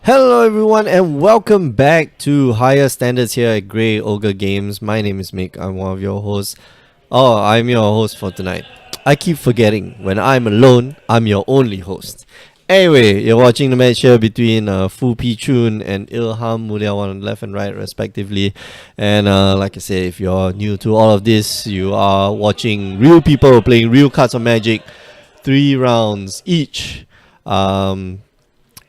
Hello everyone and welcome back to Higher Standards here at Grey Ogre Games. My name is Mick. I'm one of your hosts. I'm your host for tonight. I keep forgetting when I'm alone, I'm your only host. Anyway, you're watching the match here between Fu Pichun and Ilham Muliawan on left and right respectively. And like I said, if you're new to all of this, you are watching real people playing real cards of Magic. 3 rounds each.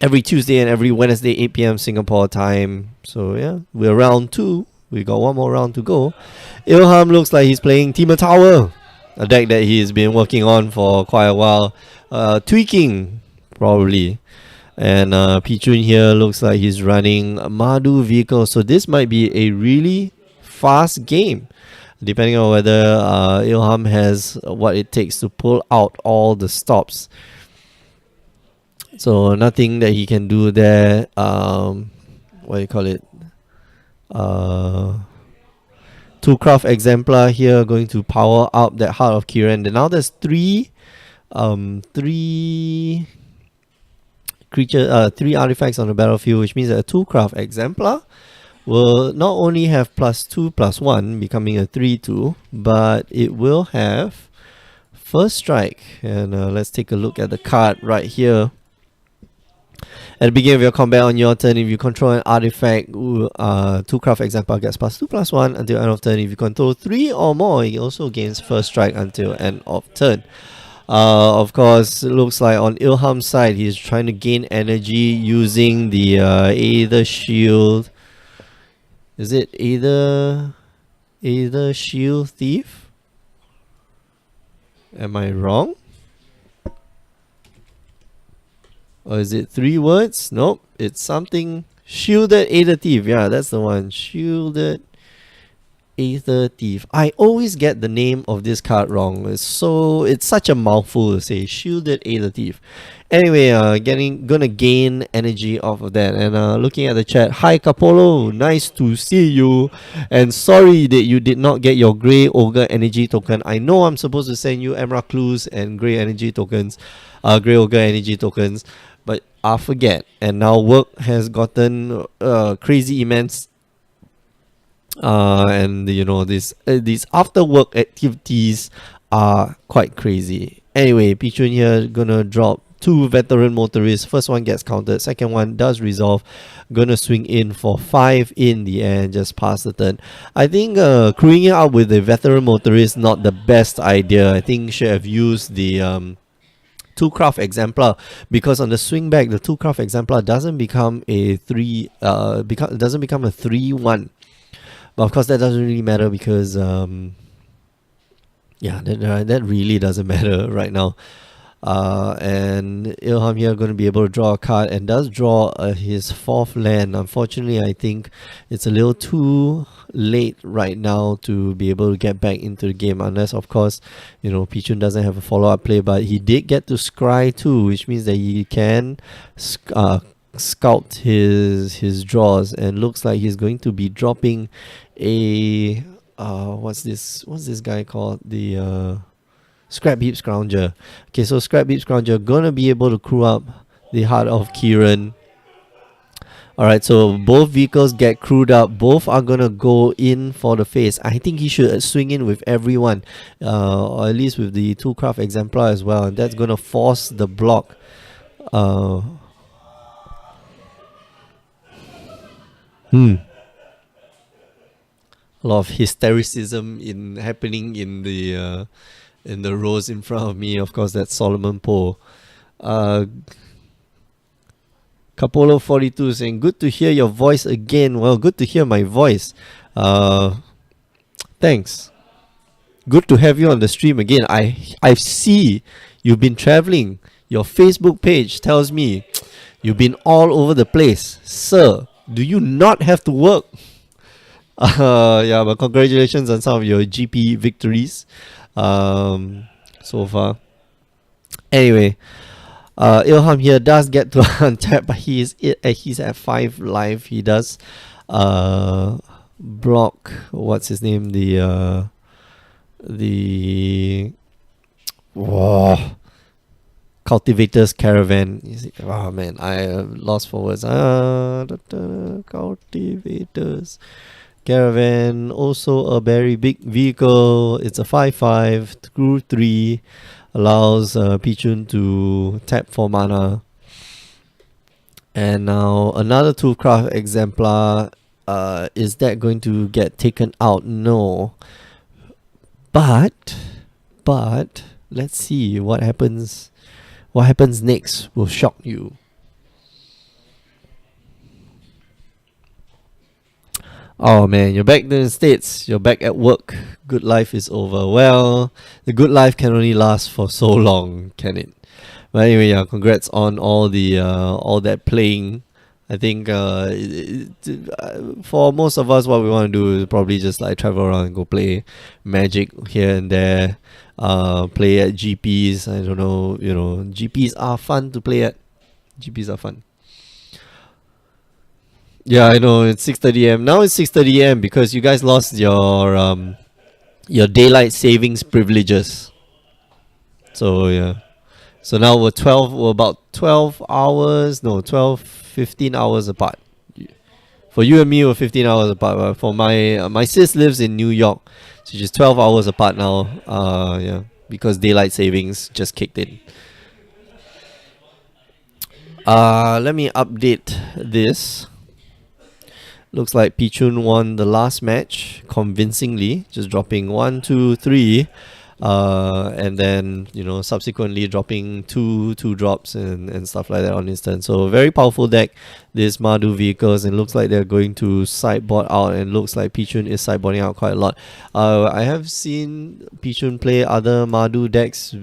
Every Tuesday and every Wednesday, 8 p.m. Singapore time. So yeah, we're round 2. We got one more round to go. Ilham looks like he's playing Temur Tower, a deck that he's been working on for quite a while. Tweaking, probably. And Pichun here looks like he's running Mardu vehicle. So this might be a really fast game, depending on whether Ilham has what it takes to pull out all the stops. So nothing that he can do there. What do you call it? Two craft exemplar here going to power up that Heart of Kiran. And now there's three artifacts on the battlefield, which means that a 2 craft exemplar will not only have +2/+1, becoming a 3/2, but it will have first strike. And let's take a look at the card right here. At the beginning of your combat on your turn, if you control an artifact, 2 craft exemplar gets +2/+1 until end of turn. If you control 3 or more, it also gains first strike until end of turn. Of course, it looks like on Ilham's side, he's trying to gain energy using the Aether Shield. Is it Aether Shield Thief? Am I wrong? Or is it 3 words? Nope. It's something. Shielded Aether Thief. Yeah, that's the one. Shielded Aether Thief. I always get the name of this card wrong. It's such a mouthful to say. Shielded Aether Thief. Anyway, gonna gain energy off of that. And looking at the chat. Hi Capolo, nice to see you. And sorry that you did not get your Grey Ogre energy token. I know I'm supposed to send you Emerald Clues and Grey energy tokens. Grey Ogre energy tokens. But I forget, and now work has gotten crazy immense, and you know these after work activities are quite crazy. Anyway, Pichun here gonna drop 2 veteran motorists. First one gets countered, second one does resolve. Gonna swing in for 5 in the end, just pass the turn. I think crewing it out with the veteran motorist not the best idea. I think should have used the 2 craft exemplar, because on the swing back the 2 craft exemplar doesn't become a 3/1. But of course that doesn't really matter because that really doesn't matter right now. And Ilham here going to be able to draw a card, and does draw his 4th land. Unfortunately, I think it's a little too late right now to be able to get back into the game, unless of course Pichun doesn't have a follow-up play. But he did get to scry too, which means that he can scout his draws, and looks like he's going to be dropping a what's this guy called, the Scrap Heap Scrounger. Okay, so Scrap Heap Scrounger gonna be able to crew up the Heart of Kiran. Alright, so both vehicles get crewed up. Both are gonna go in for the face. I think he should swing in with everyone, or at least with the 2 craft exemplar as well, and that's gonna force the block. A lot of hystericism happening in the rows in front of me. Of course, that's Solomon Poe. Capolo 42 saying, good to hear your voice again. Well, good to hear my voice. Thanks. Good to have you on the stream again. I see you've been traveling. Your Facebook page tells me you've been all over the place. Sir, do you not have to work? Yeah, but congratulations on some of your GP victories so far. Anyway, Ilham here does get to untap, but he's at 5 life. He does block, what's his name, the Cultivator's Caravan. Oh man, I lost for words. Cultivator's Caravan, also a very big vehicle. It's a 5/5 crew 3, allows Pichun to tap for mana. And now another Toolcraft exemplar. Is that going to get taken out? No. But let's see what happens. What happens next will shock you. Oh man, you're back in the States. You're back at work. Good life is over. Well, the good life can only last for so long, can it? But anyway, yeah, congrats on all that playing. I think for most of us, what we want to do is probably just like travel around and go play Magic here and there. Play at GPs. I don't know. GPs are fun to play at. GPs are fun. Yeah, I know. It's 6:30 a.m. Now it's 6:30 a.m. because you guys lost your daylight savings privileges. So yeah. So now we're about 12 hours, no, 12, 15 hours apart. For you and me, we're 15 hours apart. But for my sis lives in New York, so she's 12 hours apart now. Yeah, because daylight savings just kicked in. Let me update this. Looks like Pichun won the last match convincingly, just dropping 1, 2, 3. And then subsequently dropping two drops and stuff like that on instant. So very powerful deck, this Mardu vehicles, and looks like they're going to sideboard out, and looks like Pichun is sideboarding out quite a lot. I have seen Pichun play other Mardu decks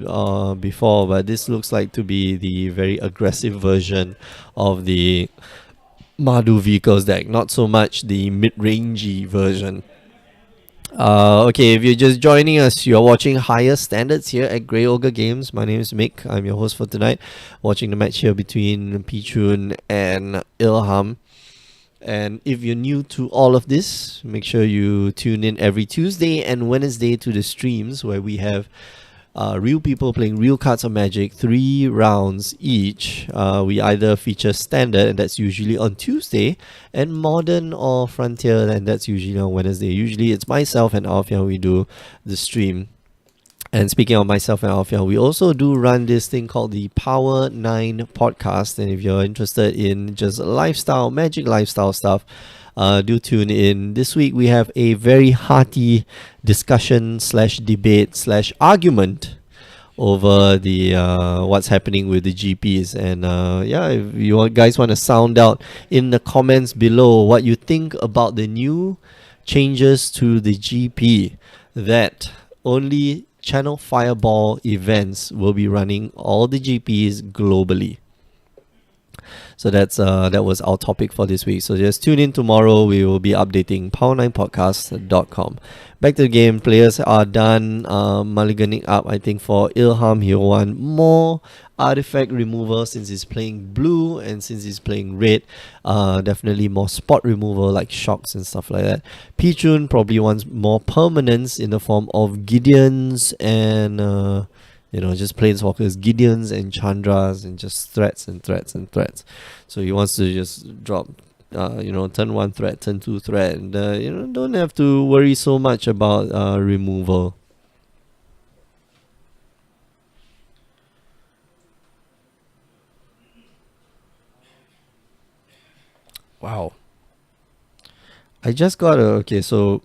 before, but this looks like to be the very aggressive version of the Mardu vehicles deck, not so much the mid-rangey version. Okay, if you're just joining us, you're watching Higher Standards here at Grey Ogre Games. My name is Mick. I'm your host for tonight. Watching the match here between Pichun and Ilham. And if you're new to all of this, make sure you tune in every Tuesday and Wednesday to the streams where we have real people playing real cards of Magic, 3 rounds each. We either feature Standard, and that's usually on Tuesday, and Modern or Frontier, and that's usually on Wednesday. Usually it's myself and Alfian we do the stream. And speaking of myself and Alfian, we also do run this thing called the Power 9 podcast. And if you're interested in just lifestyle, Magic lifestyle stuff, do tune in. This week we have a very hearty discussion / debate / argument over the what's happening with the GPs. And yeah, if you guys want to sound out in the comments below what you think about the new changes to the GP, that only Channel Fireball events will be running all the GPs globally. So that was our topic for this week. So just tune in tomorrow. We will be updating power9podcast.com. Back to the game. Players are done mulliganing up. I think for Ilham, he want more artifact removal since he's playing blue, and since he's playing red, definitely more spot removal like shocks and stuff like that. Pichun probably wants more permanence in the form of Gideons and just planeswalkers, Gideons and Chandras, and just threats and threats and threats. So he wants to just drop, turn 1 threat, turn 2 threat, and don't have to worry so much about removal. Wow. I just got okay, so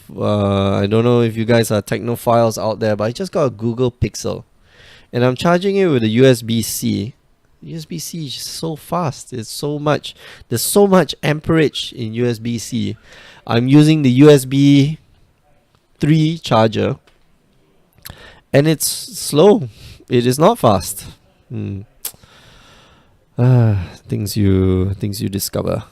I don't know if you guys are technophiles out there, but I just got a Google Pixel. And I'm charging it with a USB-C. USB-C is so fast. There's so much amperage in USB-C. I'm using the USB 3 charger, and it's slow. It is not fast. Things you discover.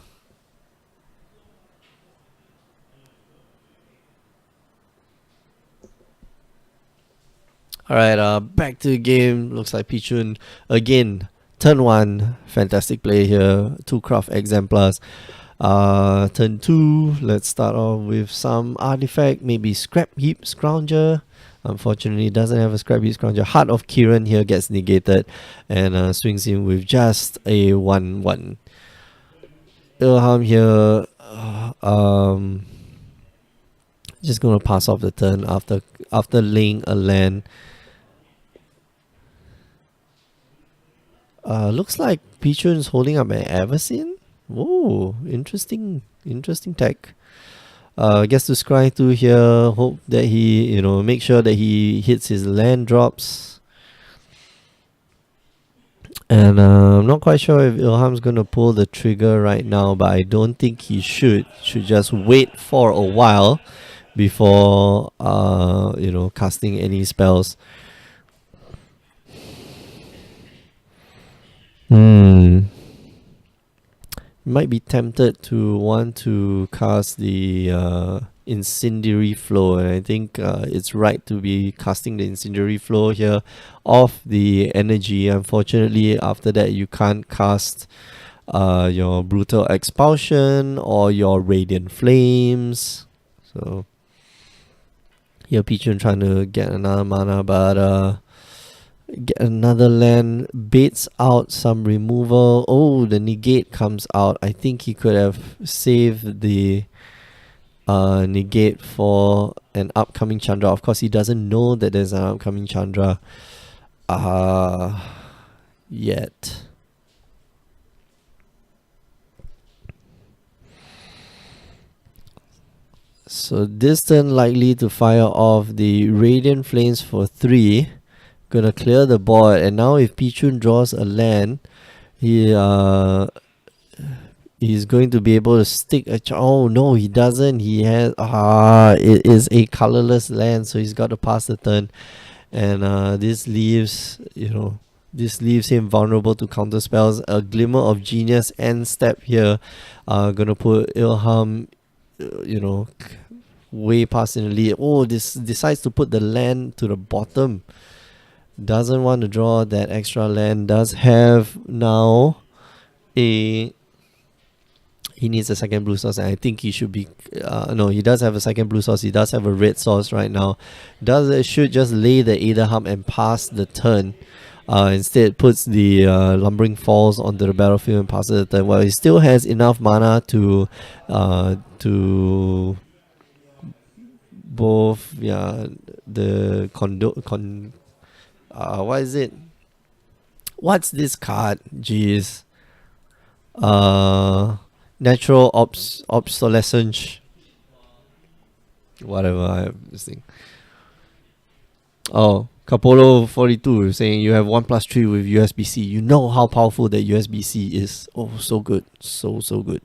Alright, back to the game. Looks like Pichun again. Turn 1, fantastic play here. 2 craft exemplars. Turn 2, let's start off with some artifact, maybe Scrap Heap Scrounger. Unfortunately, doesn't have a Scrap Heap Scrounger. Heart of Kiran here gets negated and swings in with just a 1/1. Ilham here, just gonna pass off the turn after laying a land. Looks like Pichun is holding up an Eversin. Oh, interesting tech. Gets to scry 2 here. Hope that he, make sure that he hits his land drops. And I'm not quite sure if Ilham's gonna pull the trigger right now, but I don't think he should. Should just wait for a while before casting any spells. Might be tempted to want to cast the Incendiary Flow, and I think it's right to be casting the Incendiary Flow here off the energy. Unfortunately, after that you can't cast your Brutal Expulsion or your Radiant Flames. So here Pichun trying to get another mana, but get another land, baits out some removal. Oh, the negate comes out. I think he could have saved the negate for an upcoming Chandra. Of course, he doesn't know that there's an upcoming Chandra yet. So this turn likely to fire off the Radiant Flames for 3. Gonna clear the board, and now if Pichun draws a land, he's going to be able to stick a oh no, he doesn't. He has it is a colorless land, so he's got to pass the turn, and this leaves him vulnerable to counter spells. A Glimmer of Genius end step here, gonna put Ilham way past in the lead. Oh, this decides to put the land to the bottom. Doesn't want to draw that extra land. Does have now he needs a second blue source, and I think he should be no, he does have a second blue source. He does have a red source right now. Should just lay the Aether Hum and pass the turn. Instead puts the Lumbering Falls onto the battlefield and passes the turn. Well, he still has enough mana to both the what is it? What's this card? Jeez. Natural obsolescence. Whatever I have this thing. Oh, Capolo 42 saying you have 1+3 with USBC. You know how powerful that USBC is. Oh, so good. So good.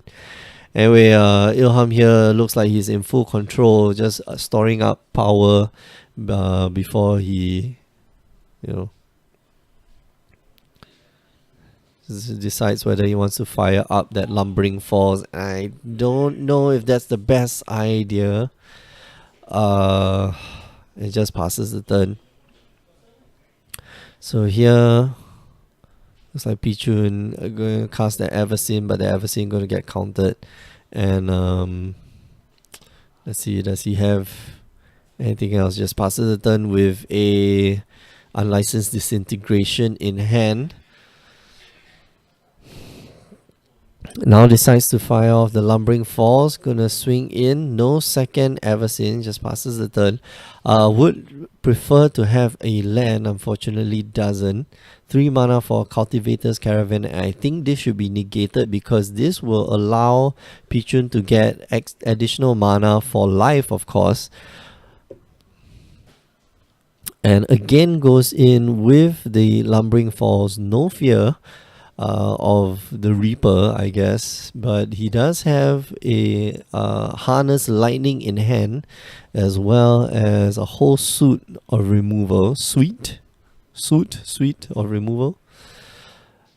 Anyway, Ilham here looks like he's in full control, just storing up power before he decides whether he wants to fire up that Lumbering Falls. I don't know if that's the best idea. It just passes the turn. So here looks like Pichun going to cast the Eversin, but the Eversin going to get countered. And let's see, does he have anything else? Just passes the turn with a Unlicensed Disintegration in hand. Now decides to fire off the Lumbering Falls. Gonna swing in. No second Eversin. Just passes the turn. Would prefer to have a land. Unfortunately doesn't. 3 mana for Cultivator's Caravan. I think this should be negated because this will allow Pichun to get additional mana for life, of course. And again goes in with the Lumbering Falls. No fear of the Reaper, I guess. But he does have a Harness Lightning in hand, as well as a whole suite of removal. Suite of removal.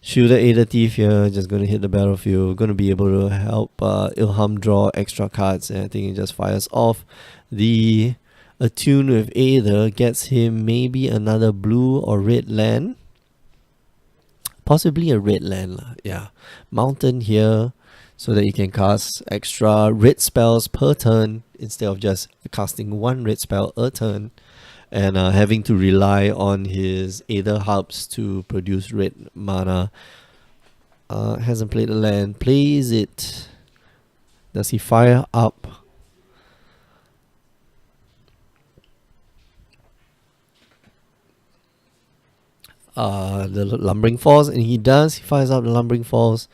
Shielded Aether Thief here, just going to hit the battlefield. Going to be able to help Ilham draw extra cards. And I think it just fires off the Attune with Aether, gets him maybe another blue or red land. Possibly a red land. Yeah. Mountain here so that he can cast extra red spells per turn instead of just casting one red spell a turn and having to rely on his Aether Hubs to produce red mana. Hasn't played the land. Plays it. Does he fire up? The Lumbering Falls, and he does. He fires up the Lumbering Falls.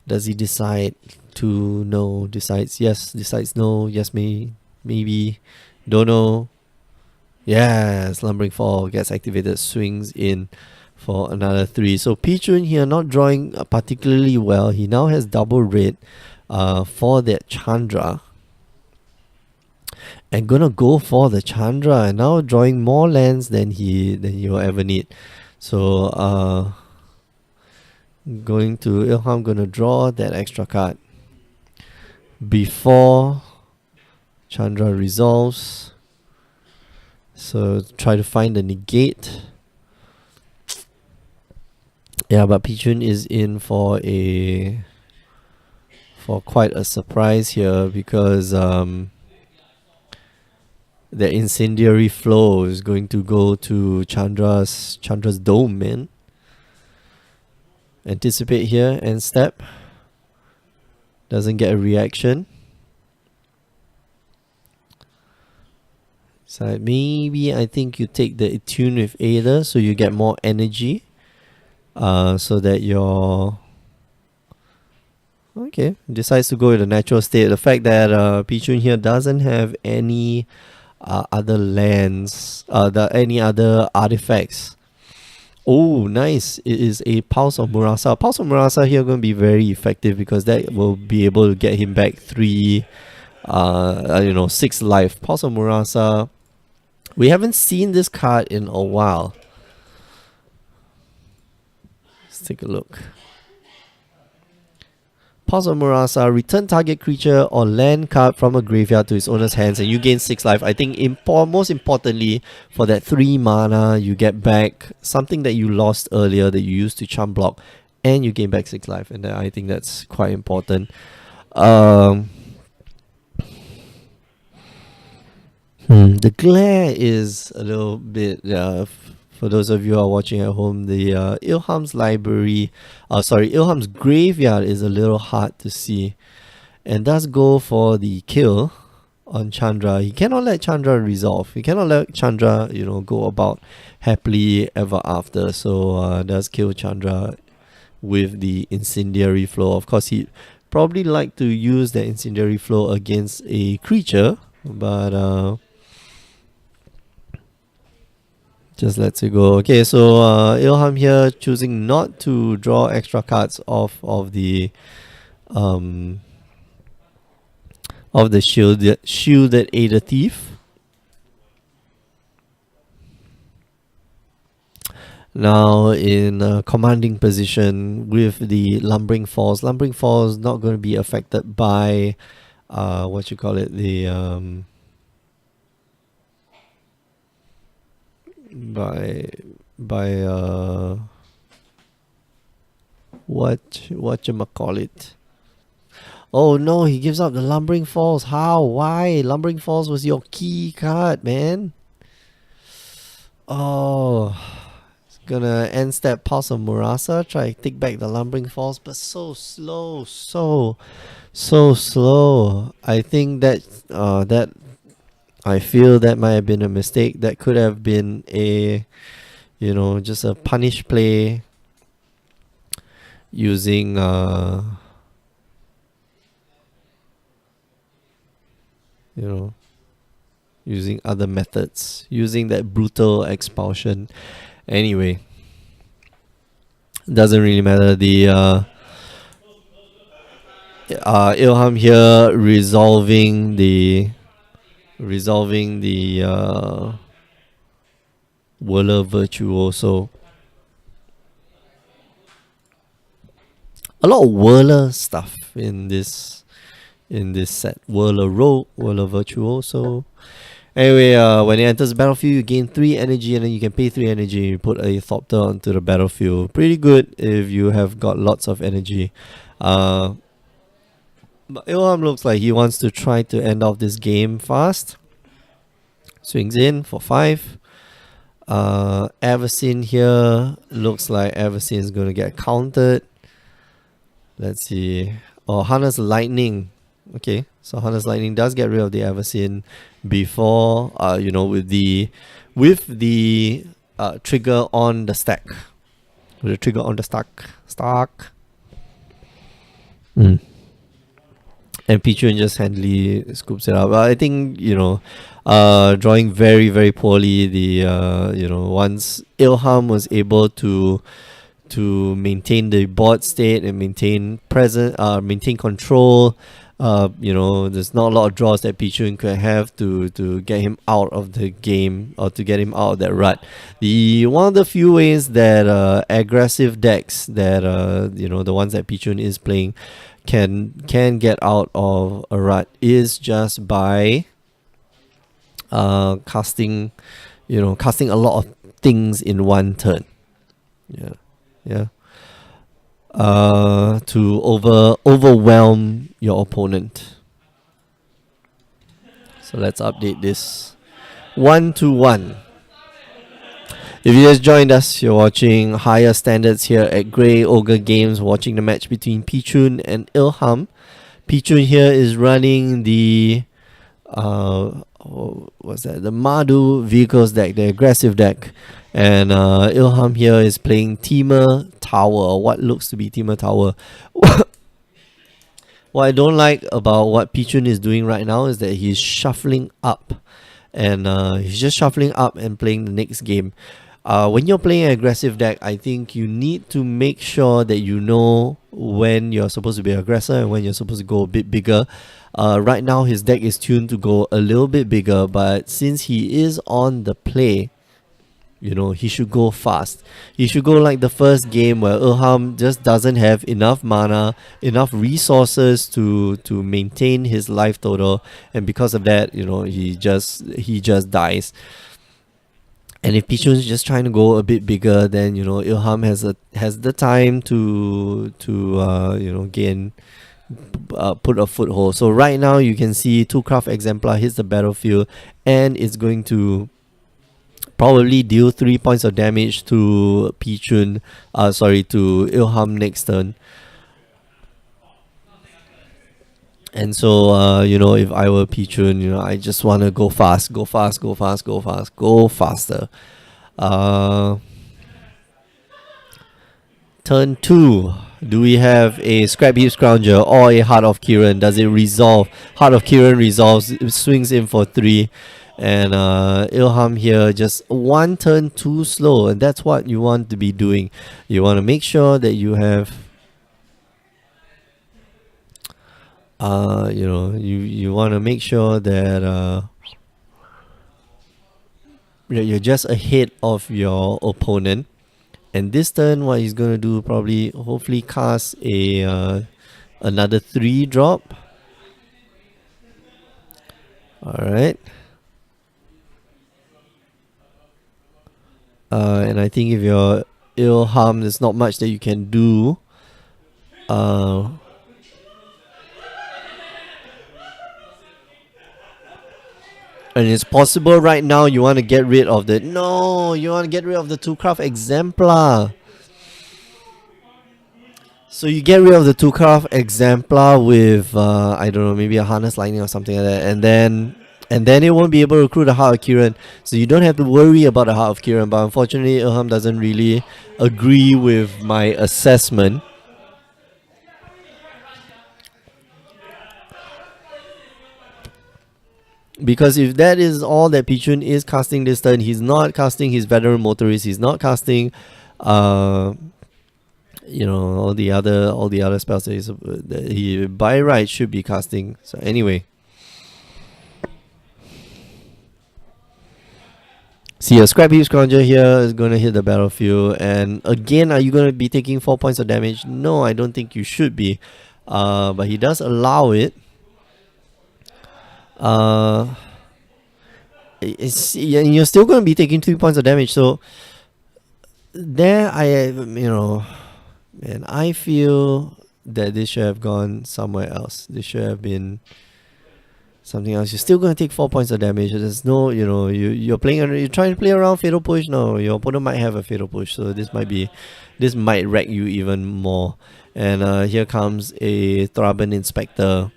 Does he decide to no? Decides yes. Decides no. Yes, maybe. Don't know. Yes, Lumbering Fall gets activated. Swings in for another 3. So Pichun here not drawing particularly well. He now has double red for that Chandra. And gonna go for the Chandra, and now drawing more lands than he will ever need. So going to Ilham, gonna draw that extra card before Chandra resolves. So try to find the negate. Yeah, but Pichun is in for quite a surprise here, because the incendiary flow is going to go to Chandra's dome, man. Anticipate here and step. Doesn't get a reaction. So maybe I think you take the attune with Aether so you get more energy. So that your decides to go with the natural state. The fact that Pichun here doesn't have any other lands, any other artifacts. Oh, nice! It is a Pulse of Murasa. Pulse of Murasa here going to be very effective, because that will be able to get him back 6 life. Pulse of Murasa. We haven't seen this card in a while. Let's take a look. Pulse of Murasa, return target creature or land card from a graveyard to its owner's hands, and you gain 6 life. I think most importantly, for that 3 mana, you get back something that you lost earlier that you used to chump block, and you gain back 6 life, and I think that's quite important. The glare is a little bit... for those of you who are watching at home, the Ilham's Ilham's graveyard is a little hard to see, and does go for the kill on Chandra. He cannot let Chandra resolve. He cannot let Chandra, go about happily ever after. So does kill Chandra with the incendiary flow. Of course, he probably like to use the incendiary flow against a creature, but just lets it go. Okay, so Ilham here choosing not to draw extra cards off of the shielded Aether Thief. Now in commanding position with the Lumbering Falls. Lumbering Falls not going to be affected by whatchamacallit. Oh no, he gives up the Lumbering Falls. How? Why? Lumbering Falls was your key card, man. Oh, it's gonna end step Pulse of Murasa, try to take back the Lumbering Falls, but so slow, so slow. I think that I feel that might have been a mistake. That could have been just a punish play using using other methods, using that brutal expulsion. Anyway, doesn't really matter. The Ilham here resolving the Whirler Virtuoso. A lot of Whirler stuff in this set. Whirler Rogue, Whirler Virtuoso. Anyway, when it enters the battlefield, you gain 3 energy, and then you can pay 3 energy and you put a Thopter onto the battlefield. Pretty good if you have got lots of energy. But Ilham looks like he wants to try to end off this game fast. Swings in for 5. Everson here looks like Everson is going to get countered. Let's see. Oh, Harness Lightning. Okay, so Harness Lightning does get rid of the Everson before, with the trigger on the stack. With the trigger on the stack. And Pichun just handily scoops it up. I think, drawing very, very poorly. Once Ilham was able to maintain the board state and maintain control. There's not a lot of draws that Pichun could have to get him out of the game or to get him out of that rut. One of the few ways that aggressive decks that the ones that Pichun is playing can get out of a rut is just by casting a lot of things in one turn. Yeah. To overwhelm your opponent. So let's update this. 1-1. If you just joined us, you're watching Higher Standards here at Grey Ogre Games, watching the match between Pichun and Ilham. Pichun here is running the the Mardu vehicles deck, the aggressive deck, and Ilham here is playing Temur Tower, or what looks to be Temur Tower. What I don't like about what Pichun is doing right now is that he's shuffling up, and he's just shuffling up and playing the next game. When you're playing an aggressive deck, I think you need to make sure that you know when you're supposed to be aggressor and when you're supposed to go a bit bigger. Right now, his deck is tuned to go a little bit bigger, but since he is on the play, he should go fast. He should go like the first game where Ilham just doesn't have enough mana, enough resources to maintain his life total, and because of that, he just dies. And if Pichun's just trying to go a bit bigger, then Ilham has the time to gain put a foothold. So right now you can see 2 Craft Exemplar hits the battlefield, and it's going to probably deal 3 points of damage to to Ilham next turn. And so, if I were Pichun, I just want to go faster. Turn 2. Do we have a Scrap Heap Scrounger or a Heart of Kiran? Does it resolve? Heart of Kiran resolves, it swings in for 3. And Ilham here just 1 turn too slow. And that's what you want to be doing. You want to make sure that you have... you want to make sure that you're just ahead of your opponent. And this turn, what he's going to do, hopefully cast another 3 drop. Alright. And I think if you're Ilham, there's not much that you can do. And it's possible right now you want to get rid of the... No! You want to get rid of the 2 Craft Exemplar. So you get rid of the 2 Craft Exemplar with, I don't know, maybe a Harness Lightning or something like that. And then it won't be able to recruit the Heart of Kiran. So you don't have to worry about the Heart of Kiran. But unfortunately, Ilham doesn't really agree with my assessment. Because if that is all that Pichun is casting this turn, he's not casting his Veteran Motorist, he's not casting all the other spells that he by right should be casting. So anyway, see, a Scrap Heap Scrounger here is going to hit the battlefield, and again, are you going to be taking 4 points of damage? No, I don't think you should be, but he does allow it. You're still going to be taking 3 points of damage. So there, I feel that this should have gone somewhere else. This should have been something else. You're still gonna take 4 points of damage. There's no, you're playing. You're trying to play around fatal push. No, your opponent might have a fatal push, so this might wreck you even more. And here comes a Thraben Inspector,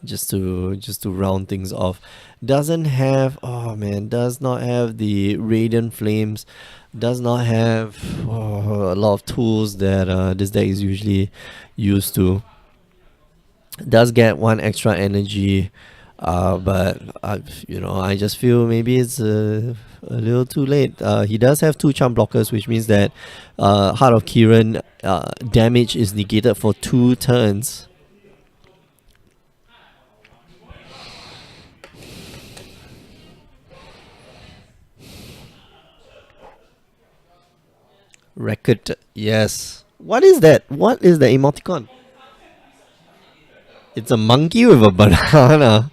just to round things off. Does not have the Radiant Flames. Does not have a lot of tools that this deck is usually used to. Does get one extra energy, but I just feel maybe it's a little too late. He does have 2 charm blockers, which means that Heart of Kiran damage is negated for 2 turns. Record, yes. What is that? What is the emoticon? It's a monkey with a banana.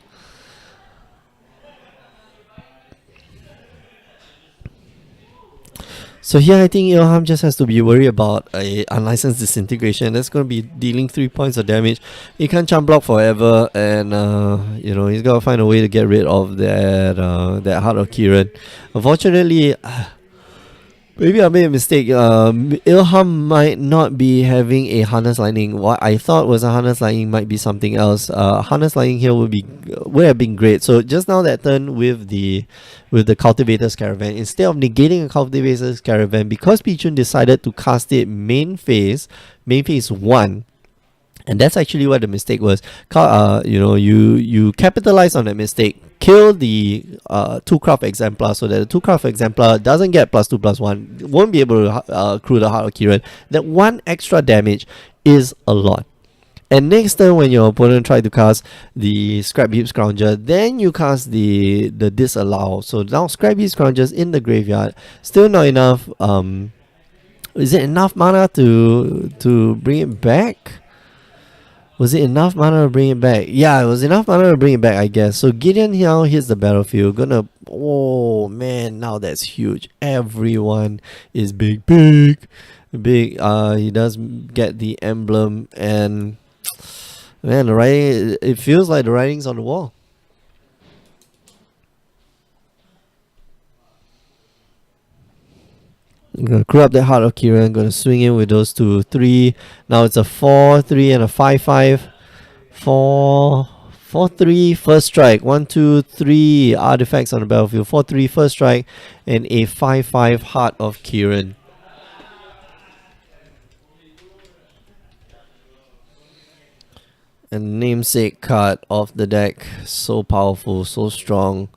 So here I think Ilham just has to be worried about a unlicensed disintegration. That's going to be dealing 3 points of damage. He can't jump block forever, and he's got to find a way to get rid of that Heart of Kiran. Unfortunately, maybe I made a mistake. Ilham might not be having a Harness Lightning. What I thought was a Harness Lightning might be something else. Harness Lightning here would have been great. So just now that turn with the Cultivator's Caravan, instead of negating a Cultivator's Caravan, because Pichun decided to cast it main phase 1. And that's actually what the mistake was. You capitalize on that mistake. Kill the 2-craft exemplar so that the 2-craft exemplar doesn't get +2/+1. Won't be able to accrue the Heart of Kiran. That 1 extra damage is a lot. And next turn, when your opponent try to cast the Scrap Heap Scrounger, then you cast the Disallow. So now Scrap Heap Scrounger's in the graveyard. Still not enough. Is it enough mana to bring it back? Was it enough mana to bring it back? Yeah, it was enough mana to bring it back, I guess. So Gideon now hits the battlefield. Oh man, now that's huge. Everyone is big. He does get the emblem, and man, the writing, it feels like the writing's on the wall. I'm gonna crew up that Heart of Kiran. Gonna swing in with those 2, 3. Now it's a 4, 3, and a 5, 5. 4, 4, 3, first strike. 1, 2, 3 artifacts on the battlefield. 4, 3, first strike, and a 5, 5 Heart of Kiran. And namesake card of the deck, so powerful, so strong.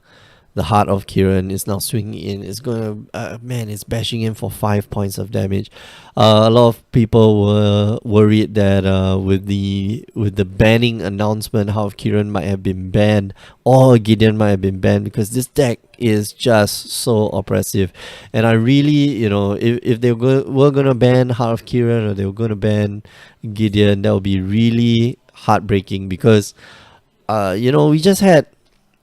The Heart of Kiran is now swinging in. It's gonna, it's bashing in for 5 points of damage. A lot of people were worried that with the banning announcement, Heart of Kiran might have been banned, or Gideon might have been banned, because this deck is just so oppressive. And I really, if they were gonna ban Heart of Kiran, or they were gonna ban Gideon, that would be really heartbreaking, because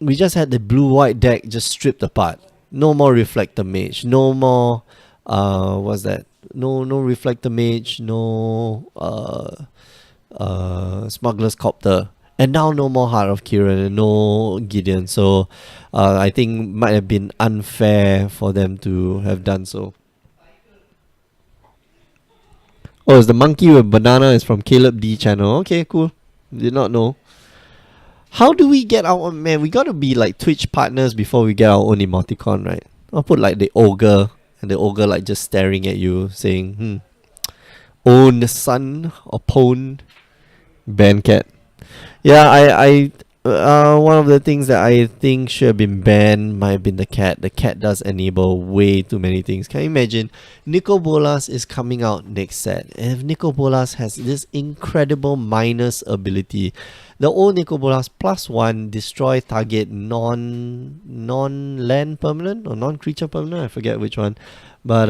we just had the blue-white deck just stripped apart. No more Reflector Mage. No more what's that? No Reflector Mage, no Smuggler's Copter. And now no more Heart of Kiran and no Gideon. So I think might have been unfair for them to have done so. Oh, it's the monkey with banana is from Caleb D channel. Okay, cool. Did not know. How do we get our own, man? We gotta be like Twitch partners before we get our own emoticon, right? I'll put like the ogre, and the ogre like just staring at you, saying, own son or pwn, ban cat. Yeah, I one of the things that I think should have been banned might have been the cat. The cat does enable way too many things. Can you imagine? Nicol Bolas is coming out next set, and if Nicol Bolas has this incredible minus ability, the old Nicol Bolas +1 destroy target non-land permanent or non-creature permanent. I forget which one, but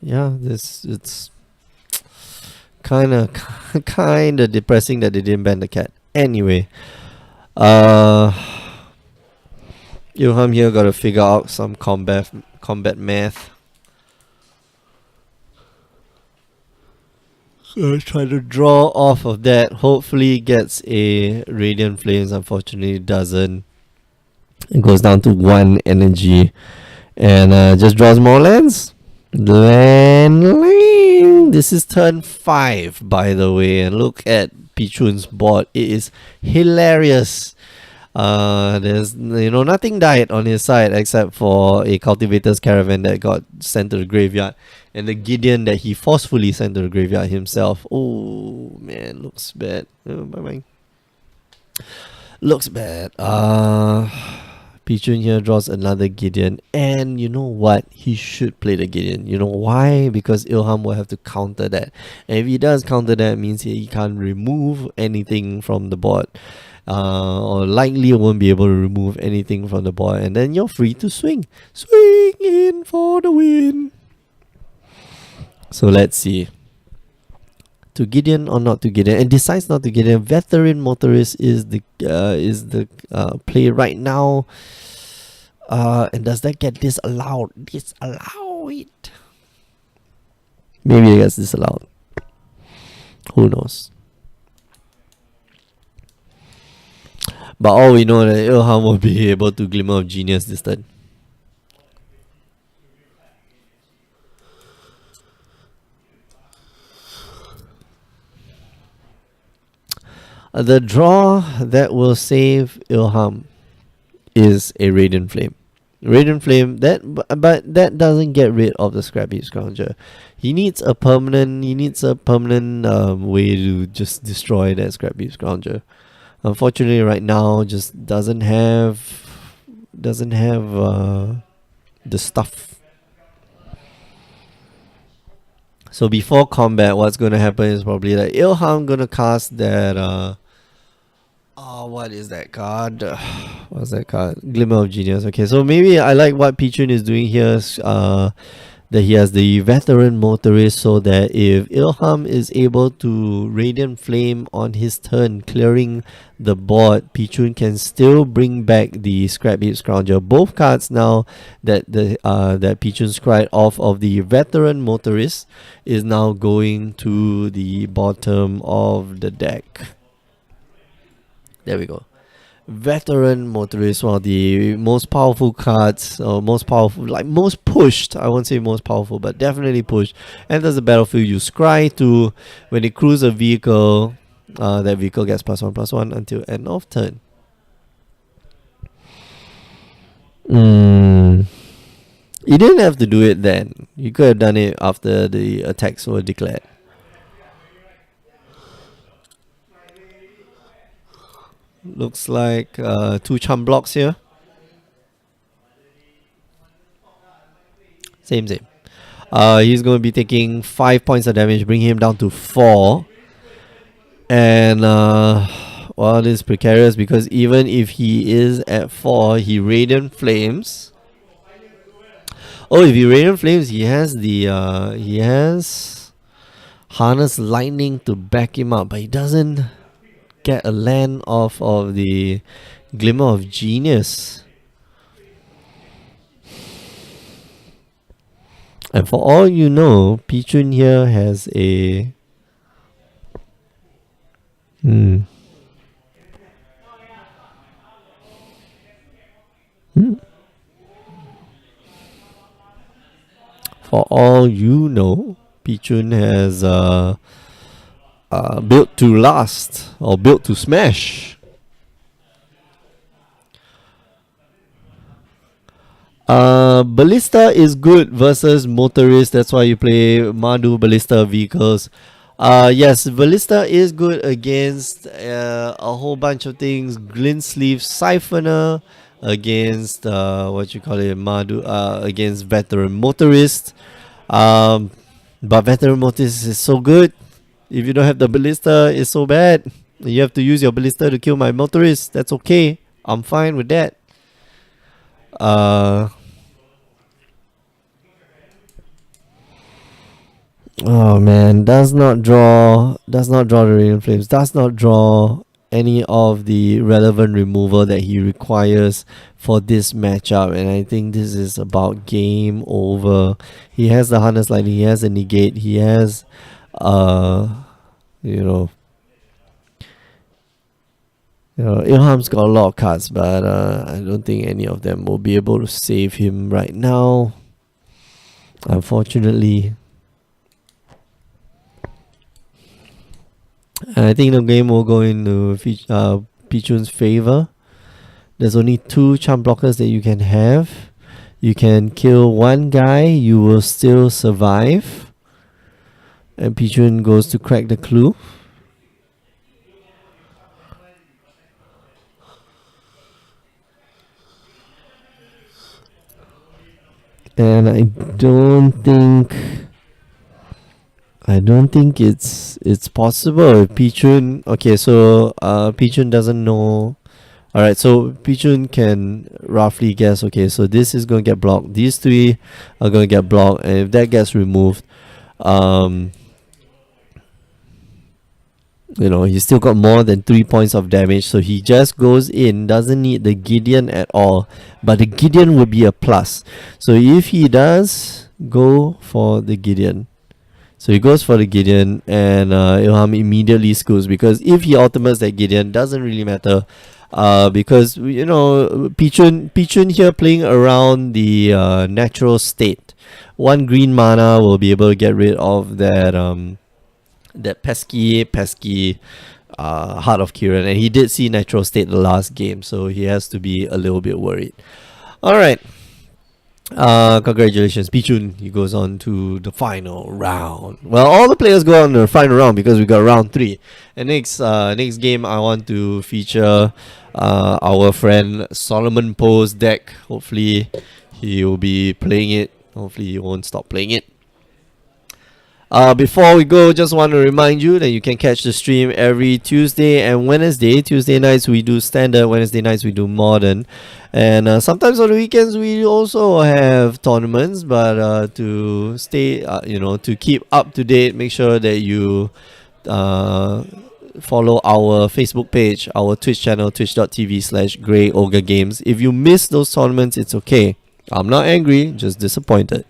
yeah, it's kind of depressing that they didn't ban the cat. Anyway, Ilham here got to figure out some combat math. Try to draw off of that. Hopefully gets a Radiant Flames. Unfortunately it doesn't. It goes down to 1 energy. And just draws more lands. Land. This is turn 5, by the way. And look at Pichun's board. It is hilarious. There's nothing died on his side except for a cultivator's caravan that got sent to the graveyard, and the Gideon that he forcefully sent to the graveyard himself. Oh man, looks bad. Bye. Looks bad. Pichun here draws another Gideon, and you know what? He should play the Gideon. You know why? Because Ilham will have to counter that, and if he does counter that, it means he can't remove anything from the board. Or likely won't be able to remove anything from the board, and then you're free to swing in for the win. So let's see, to Gideon or not to Gideon, and decides not to Gideon. Veteran Motorist is the play right now, and does that get disallowed? Disallow it. Maybe it gets disallowed, who knows. But all we know that Ilham will be able to Glimmer of Genius this turn. The draw that will save Ilham is a Radiant Flame. Radiant Flame, but that doesn't get rid of the Scrappy Scrounger. He needs a permanent way to just destroy that Scrappy Scrounger. Unfortunately, right now, just doesn't have the stuff. So before combat, what's gonna happen is probably that Ilham gonna cast that. What is that card? What's that card? Glimmer of Genius. Okay, so maybe I like what Pichun is doing here. That he has the Veteran Motorist, so that if Ilham is able to Radiant Flame on his turn, clearing the board, Pichun can still bring back the Scrap Heap Scrounger. Both cards now that that Pichun scried off of the Veteran Motorist is now going to the bottom of the deck. There we go. Veteran Motorist, one of the most powerful cards, or most pushed. I won't say most powerful, but definitely pushed. Enters the battlefield, you scry to, when it cruise a vehicle, that vehicle gets +1/+1 until end of turn. You didn't have to do it then. You could have done it after the attacks were declared. Looks like 2 charm blocks here. Same. He's going to be taking 5 points of damage, bring him down to 4. And well, this is precarious because even if he is at 4, he Radiant Flames. Oh, if he Radiant Flames, he has Harness Lightning to back him up, but he doesn't get a land off of the Glimmer of Genius. And for all you know, Pichun here has a For all you know, Pichun has built to last, or built to smash. Ballista is good versus Motorist. That's why you play Mardu Ballista vehicles. Yes, Ballista is good against a whole bunch of things. Glint Sleeve Siphoner, against Mardu, against Veteran Motorist. But Veteran Motorist is so good. If you don't have the Ballista, it's so bad. You have to use your Ballista to kill my Motorist. That's okay. I'm fine with that. Oh man, does not draw the Radiant Flames, does not draw any of the relevant removal that he requires for this matchup, and I think this is about game over. He has the Harness Lightning, he has a Negate, he has You know, Ilham's got a lot of cards, but I don't think any of them will be able to save him right now. Unfortunately. And I think the game will go into Pichun's favor. There's only 2 charm blockers that you can have. You can kill one guy, you will still survive. And Pichun goes to crack the clue. And I don't think it's possible. Pichun, okay, so Pichun doesn't know. Alright, so Pichun can roughly guess, okay, so this is going to get blocked. These 3 are going to get blocked, and if that gets removed, he's still got more than 3 points of damage, so he just goes in, doesn't need the Gideon at all, but the Gideon would be a plus. So if he does go for the Gideon, so he goes for the Gideon, and Ilham immediately scores, because if he ultimates that Gideon, doesn't really matter, because Pichun here playing around the natural state. 1 green mana will be able to get rid of that pesky Heart of Kiran, and he did see natural state the last game, so he has to be a little bit worried. Alright, congratulations Pichun, he goes on to the final round. Well, all the players go on to the final round because we got round 3. And next game I want to feature our friend Solomon Poe's deck. Hopefully he will be playing it. Hopefully he won't stop playing it. Before we go, just want to remind you that you can catch the stream every Tuesday and Wednesday. Tuesday nights we do standard, Wednesday nights we do modern, and sometimes on the weekends we also have tournaments. But to stay, to keep up to date, make sure that you follow our Facebook page, our Twitch channel, twitch.tv/Grey Ogre Games. If you miss those tournaments, it's okay. I'm not angry, just disappointed.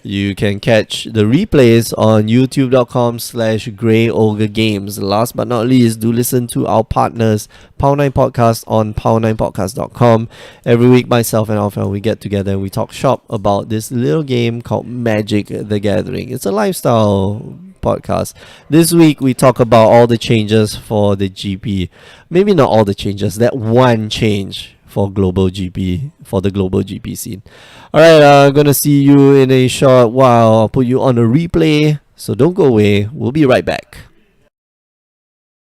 You can catch the replays on youtube.com/Grey Ogre Games. Last but not least, do listen to our partners, Power9 Podcast on power9podcast.com. Every week, myself and Alpha, we get together and we talk shop about this little game called Magic the Gathering. It's a lifestyle podcast. This week, we talk about all the changes for the GP. Maybe not all the changes, that one change for the global GP scene. Alright, I'm gonna see you in a short while. I'll put you on a replay, so don't go away. We'll be right back.